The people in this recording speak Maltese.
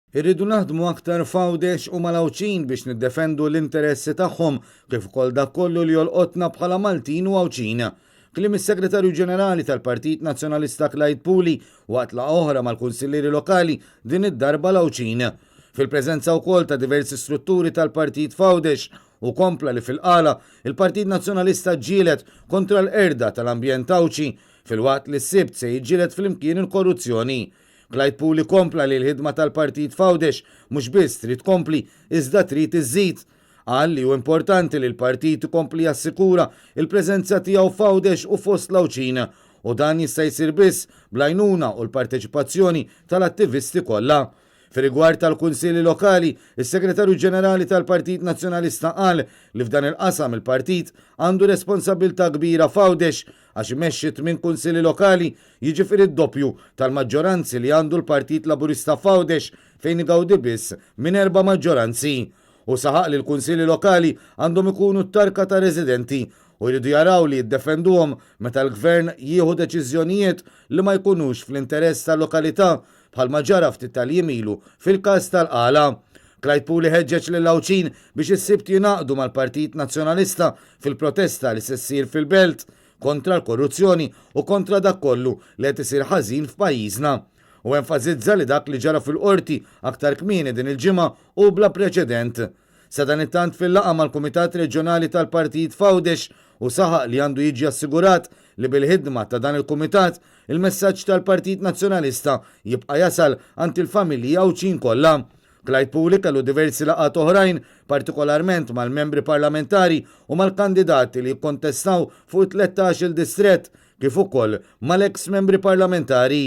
Irridu naħdmu aktar fawdex u malawċin biex niddefendu l-interessi tagħhom kif ukoll dak kollu li jolqotna bħala Maltin u Awċin. Kliem is-Segretarju Ġenerali tal-Partit Nazzjonalista Clyde Puli waqt la oħra mal-Kunsillieri Lokali din id-darba l-Awċin. Fil-preżenza wkoll ta' diversi strutturi tal-Partit Fawdex u kompla li fil-qala il-Partit Nazzjonalista ġielet kontra l-erda tal-ambjent Awċi fil-waqt li s-sibt se jiġġielet fl-imkien il-korruzzjoni. Clyde Puli kompla li l-ħidma tal-Partit Fawdex mhux biss trid kompli iżda trid iżżid. Qal li hu importanti li l-partit ikompli jassikura il-preżenza tiegħu f'Għawdex u fost l-Awċin u dan jista' jsir biss bl-għajnuna u l-parteċipazzjoni tal-attivisti kollha. Fir-rigward tal-Kunsilli Lokali, is-Segretarju Ġenerali tal-Partit Nazzjonalista qal li f'dan il-qasam il-partit għandu responsabilità kbira f'Għawdex għax imexxi 8 kunsilli lokali jiġifieri d-doppju tal-maġġoranzi li għandu l-Partit Laburista f'Għawdex fejn igawdi biss minn 4 maġġoranzi. U saħaq li l-kunsilli lokali għandhom ikunu t-tarka ta' residenti u jridu jaraw li jiddefenduhom meta l-gvern jieħu deċiżjonijiet li ma jkunux fl-interess tal-lokalità bħalma ġara ftit tal-jimilu fil-każ tal-qala. Clyde Puli ħeġġeġ lill-Awċin biex is-sibt jingħaqdu mal-Partit Nazzjonalista fil-protesta li se ssir fil-belt kontra l-korruzzjoni u kontra dak kollu li qed isir ħażin f'pajjiżna. U enfasizza li dak li ġara fil-qorti aktar kmieni din il-ġimgħa u bla preċedent. Sa dan it-tant fil-laqa mal-Kumitat Reġjonali tal-Partit Fawdex u saħaq li għandu jiġi assigurat li bil-ħidma ta' dan il-Kumitat il-messaġġ tal-Partit Nazzjonalista jibqa' jasal għand il-familji Awċin kollha. Clyde Puli kellu diversi laqat oħrajn, partikolarment mal-membri parlamentari u mal-kandidati li jikkontestaw fuq 13 il-distrett kif ukoll mal-eks membri parlamentari.